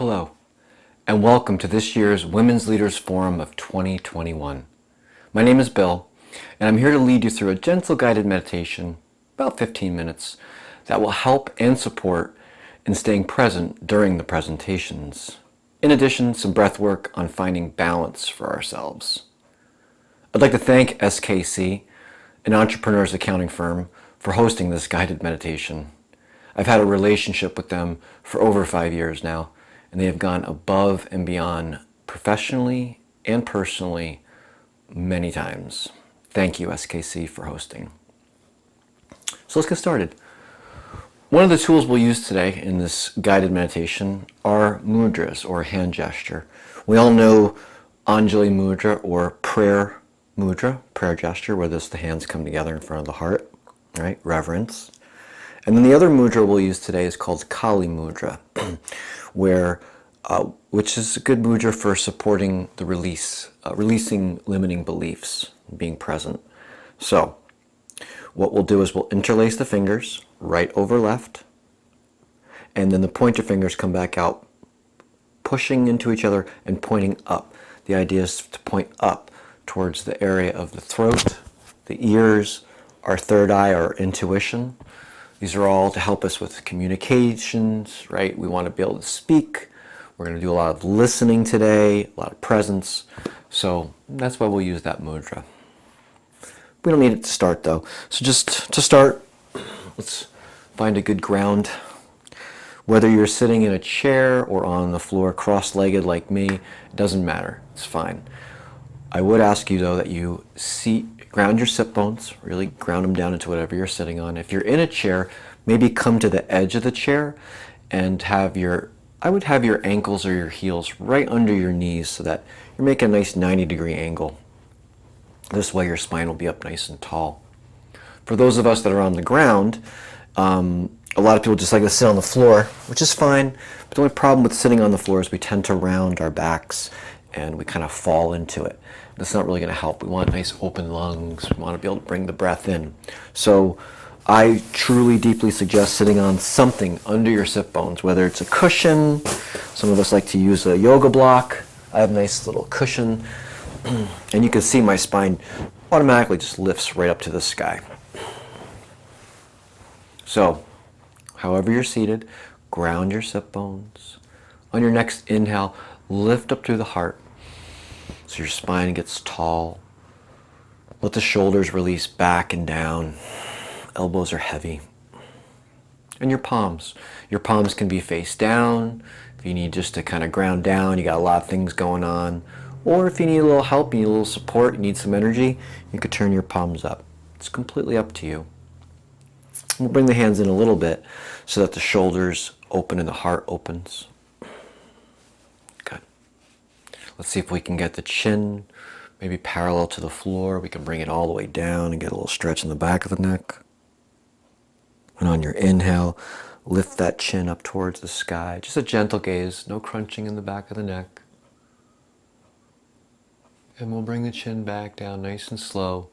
Hello, and welcome to this year's Women's Leaders Forum of 2021. My name is Bill, and I'm here to lead you through a gentle guided meditation, about 15 minutes, that will help and support in staying present during the presentations. In addition, some breath work on finding balance for ourselves. I'd like to thank SKC, an entrepreneur's accounting firm, for hosting this guided meditation. I've had a relationship with them for over 5 years now, and they have gone above and beyond professionally and personally many times. Thank you, SKC, for hosting. So let's get started. One of the tools we'll use today in this guided meditation are mudras, or hand gesture. We all know Anjali Mudra, or prayer mudra, prayer gesture, where the hands come together in front of the heart, right? Reverence. And then the other mudra we'll use today is called Kali Mudra, which is a good mudra for supporting the releasing limiting beliefs, being present. So what we'll do is we'll interlace the fingers, right over left, and then the pointer fingers come back out, pushing into each other and pointing up. The idea is to point up towards the area of the throat, the ears, our third eye, our intuition. These are all to help us with communications, right? We want to be able to speak. We're going to do a lot of listening today, a lot of presence. So that's why we'll use that mudra. We don't need it to start though. So just to start, let's find a good ground. Whether you're sitting in a chair or on the floor cross-legged like me, it doesn't matter. It's fine. I would ask you though that you ground your sit bones, really ground them down into whatever you're sitting on. If you're in a chair, maybe come to the edge of the chair and I would have your ankles or your heels right under your knees so that you're making a nice 90-degree angle. This way your spine will be up nice and tall. For those of us that are on the ground, a lot of people just like to sit on the floor, which is fine, but the only problem with sitting on the floor is we tend to round our backs and we kind of fall into it. That's not really going to help. We want nice open lungs. We want to be able to bring the breath in. So I truly, deeply suggest sitting on something under your sit bones, whether it's a cushion. Some of us like to use a yoga block. I have a nice little cushion. And you can see my spine automatically just lifts right up to the sky. So, however you're seated, ground your sit bones. On your next inhale, lift up through the heart so your spine gets tall. Let the shoulders release back and down. Elbows are heavy. And your palms. Your palms can be face down. If you need just to kind of ground down, you got a lot of things going on. Or if you need a little help, you need a little support, you need some energy, you could turn your palms up. It's completely up to you. We'll bring the hands in a little bit so that the shoulders open and the heart opens. Good. Let's see if we can get the chin maybe parallel to the floor. We can bring it all the way down and get a little stretch in the back of the neck. And on your inhale, lift that chin up towards the sky. Just a gentle gaze, no crunching in the back of the neck. And we'll bring the chin back down nice and slow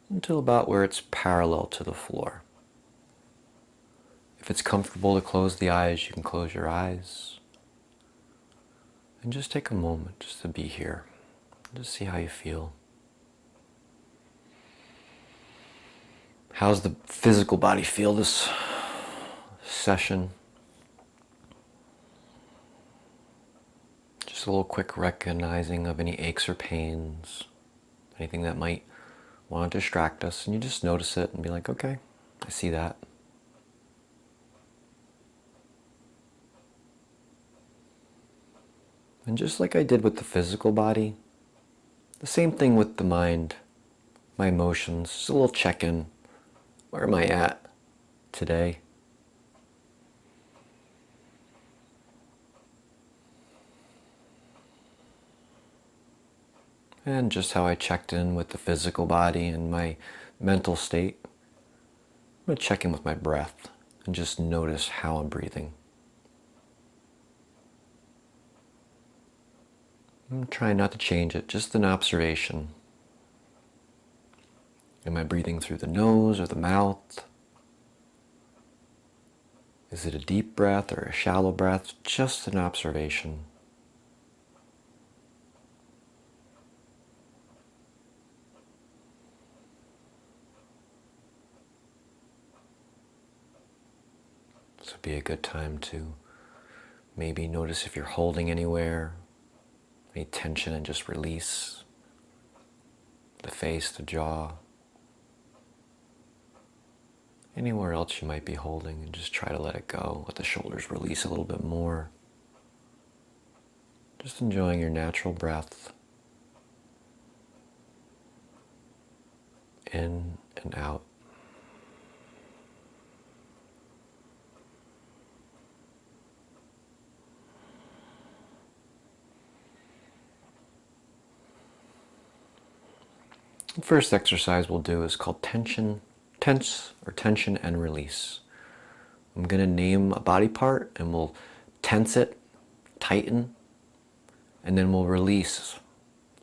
until about where it's parallel to the floor. If it's comfortable to close the eyes, you can close your eyes. And just take a moment just to be here. Just see how you feel. How's the physical body feel this session? Just a little quick recognizing of any aches or pains, anything that might want to distract us, and you just notice it and be like, okay, I see that. And just like I did with the physical body, the same thing with the mind, my emotions, just a little check-in. Where am I at today? And just how I checked in with the physical body and my mental state. I'm going to check in with my breath and just notice how I'm breathing. I'm trying not to change it, just an observation. Am I breathing through the nose or the mouth? Is it a deep breath or a shallow breath? Just an observation. This would be a good time to maybe notice if you're holding anywhere, any tension, and just release the face, the jaw, anywhere else you might be holding, and just try to let it go. Let the shoulders release a little bit more. Just enjoying your natural breath in and out. The first exercise we'll do is called tense or tension and release. I'm going to name a body part and we'll tense it, tighten, and then we'll release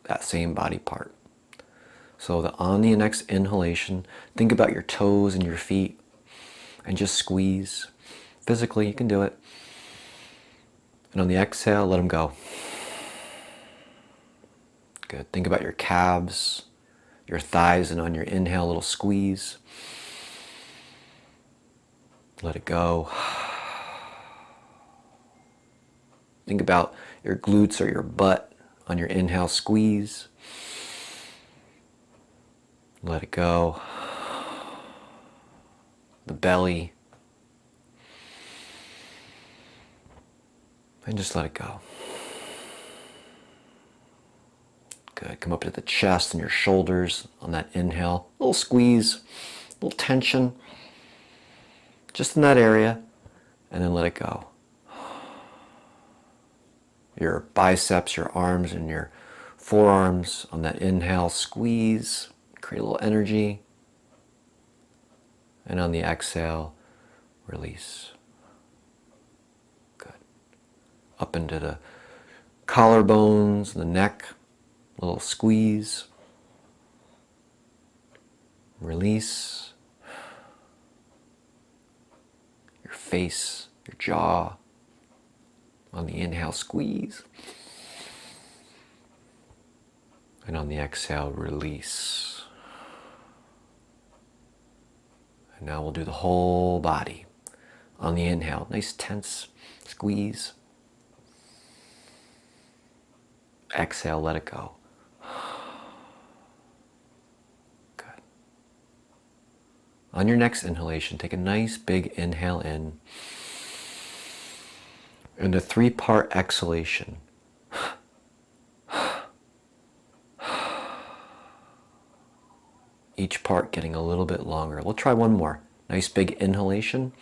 that same body part. So on the next inhalation, think about your toes and your feet and just squeeze. Physically, you can do it. And on the exhale, let them go. Good. Think about your calves, your thighs, and on your inhale, a little squeeze. Let it go. Think about your glutes or your butt. On your inhale, squeeze. Let it go. The belly. And just let it go. Good. Come up to the chest and your shoulders on that inhale. A little squeeze, a little tension, just in that area, and then let it go. Your biceps, your arms, and your forearms on that inhale, squeeze, create a little energy, and on the exhale, release. Good. Up into the collarbones, the neck. A little squeeze, release, your face, your jaw, on the inhale, squeeze, and on the exhale, release. And now we'll do the whole body. On the inhale, nice tense squeeze. Exhale, let it go. On your next inhalation, take a nice big inhale in and a 3-part exhalation. Each part getting a little bit longer. We'll try one more. Nice big inhalation,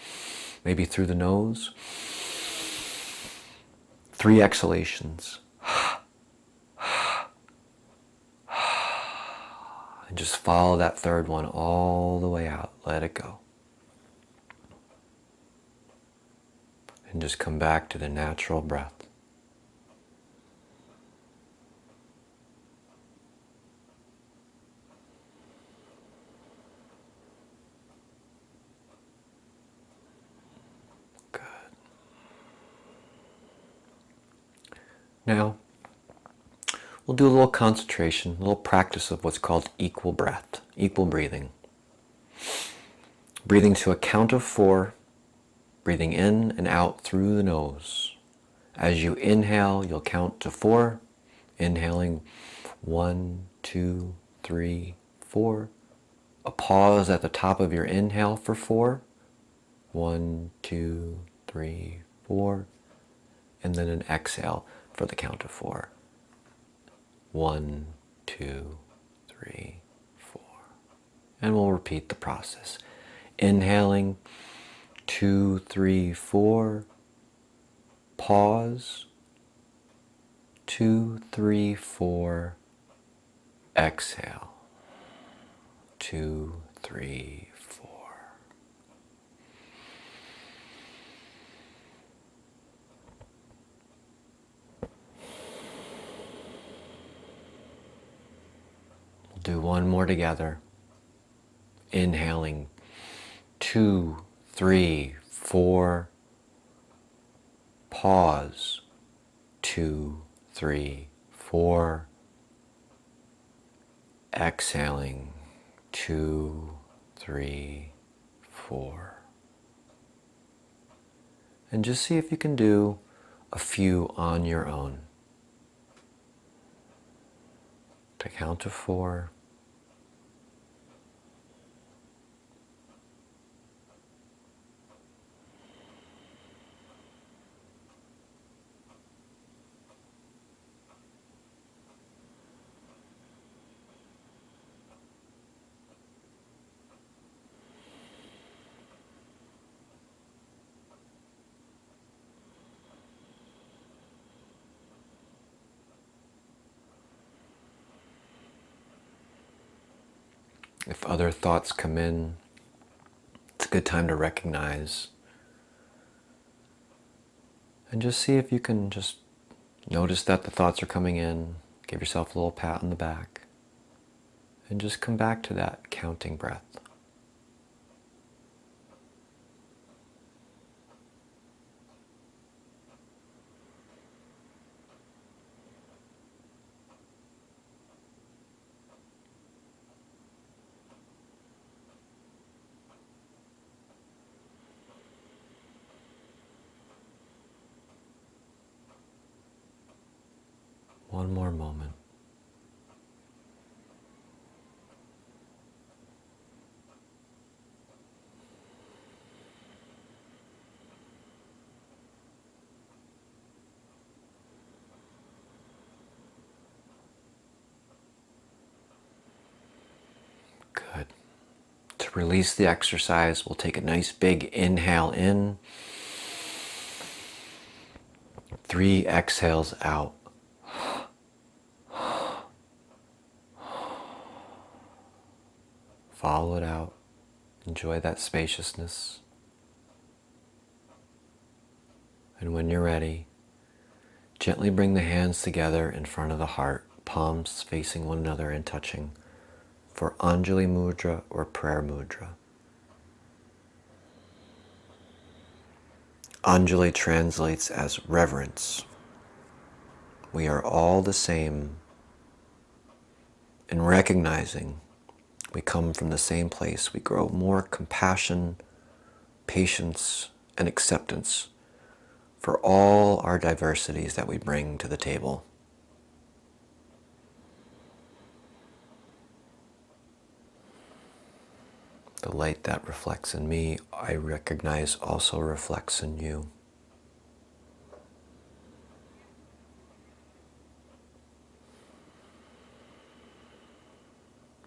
maybe through the nose. 3 exhalations. And just follow that third one all the way out. Let it go. And just come back to the natural breath. Good. Now, we'll do a little concentration, a little practice of what's called equal breath, equal breathing. Breathing to a count of 4, breathing in and out through the nose. As you inhale, you'll count to 4, inhaling 1, 2, 3, 4. A pause at the top of your inhale for 4. 1, 2, 3, 4. And then an exhale for the count of 4. 1, 2, 3, 4. And we'll repeat the process. Inhaling, 2, 3, 4. Pause. 2, 3, 4. Exhale. 2, 3, 4. Do one more together. Inhaling, 2, 3, 4. Pause. 2, 3, 4. Exhaling. 2, 3, 4. And just see if you can do a few on your own. To count to 4. If other thoughts come in, it's a good time to recognize and just see if you can just notice that the thoughts are coming in. Give yourself a little pat on the back and just come back to that counting breath. One more moment. Good. To release the exercise, we'll take a nice big inhale in, 3 exhales out. Follow it out. Enjoy that spaciousness. And when you're ready, gently bring the hands together in front of the heart, palms facing one another and touching, for Anjali Mudra or prayer mudra. Anjali translates as reverence. We are all the same in recognizing we come from the same place. We grow more compassion, patience, and acceptance for all our diversities that we bring to the table. The light that reflects in me, I recognize also reflects in you.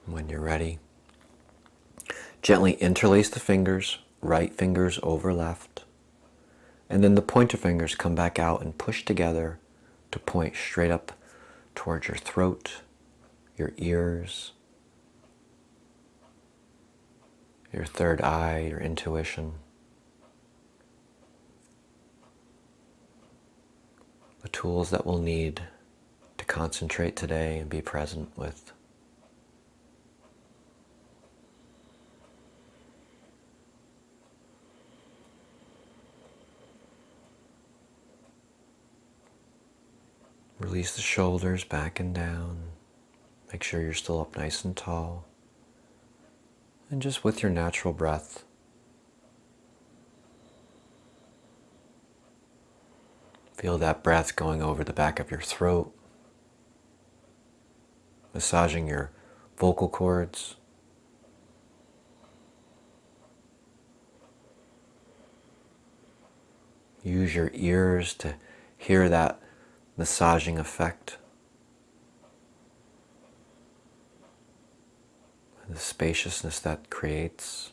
When you're ready, gently interlace the fingers, right fingers over left, and then the pointer fingers come back out and push together to point straight up towards your throat, your ears, your third eye, your intuition. The tools that we'll need to concentrate today and be present with. Release the shoulders back and down. Make sure you're still up nice and tall. And just with your natural breath, feel that breath going over the back of your throat, massaging your vocal cords. Use your ears to hear that massaging effect. And the spaciousness that creates.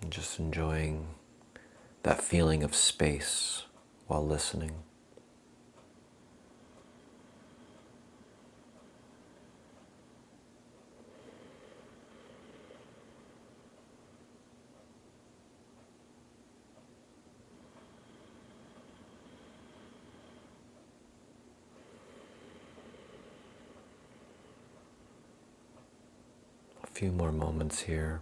And just enjoying that feeling of space while listening. few more moments here.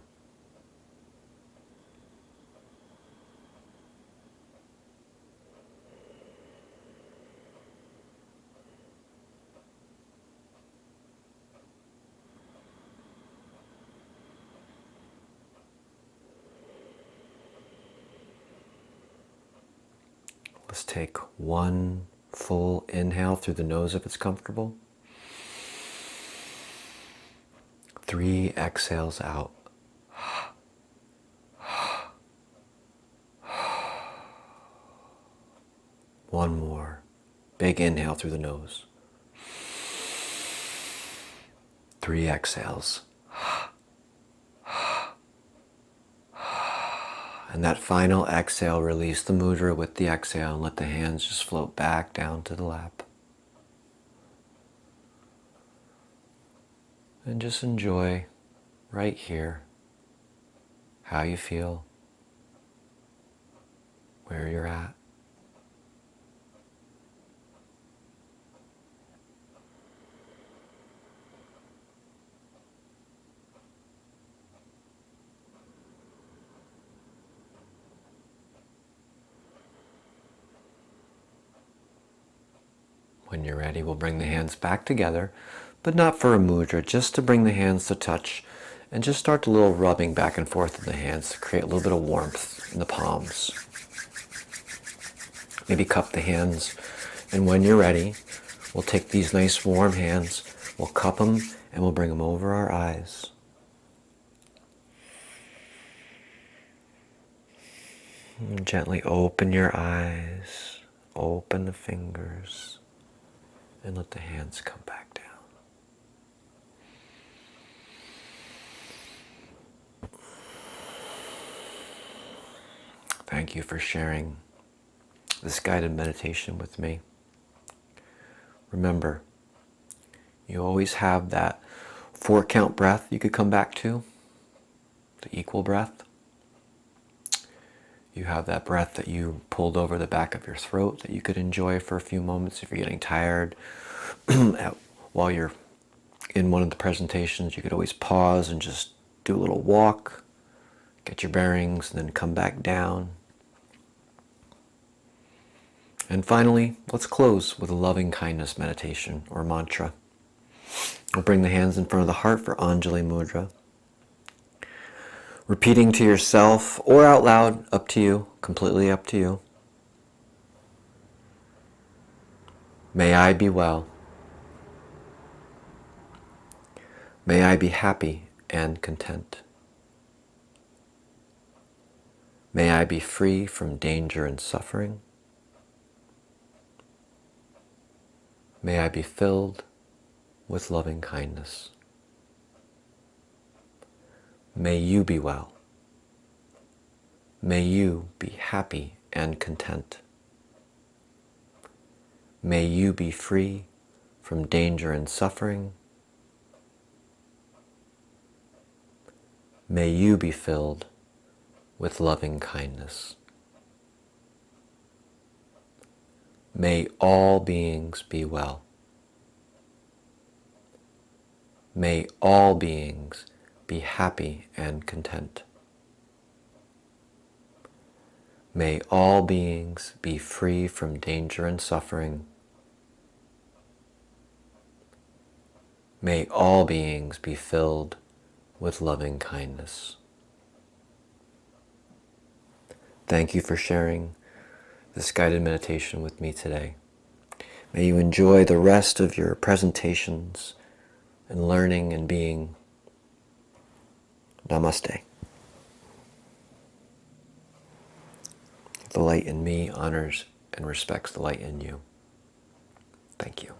Let's take one full inhale through the nose if it's comfortable. 3 exhales out. One more. Big inhale through the nose. 3 exhales. And that final exhale, release the mudra with the exhale and let the hands just float back down to the lap. And just enjoy right here how you feel, where you're at. When you're ready, we'll bring the hands back together, but not for a mudra, just to bring the hands to touch and just start a little rubbing back and forth in the hands to create a little bit of warmth in the palms. Maybe cup the hands, and when you're ready, we'll take these nice warm hands, we'll cup them, and we'll bring them over our eyes. And gently open your eyes, open the fingers, and let the hands come back down. Thank you for sharing this guided meditation with me. Remember, you always have that 4-count breath you could come back to, the equal breath. You have that breath that you pulled over the back of your throat that you could enjoy for a few moments if you're getting tired. While you're in one of the presentations, you could always pause and just do a little walk, get your bearings, and then come back down. And finally, let's close with a loving kindness meditation or mantra. We'll bring the hands in front of the heart for Anjali Mudra. Repeating to yourself or out loud, up to you, completely up to you. May I be well. May I be happy and content. May I be free from danger and suffering. May I be filled with loving kindness. May you be well. May you be happy and content. May you be free from danger and suffering. May you be filled with loving kindness. May all beings be well. May all beings be happy and content. May all beings be free from danger and suffering. May all beings be filled with loving kindness. Thank you for sharing this guided meditation with me today. May you enjoy the rest of your presentations and learning and being. Namaste. The light in me honors and respects the light in you. Thank you.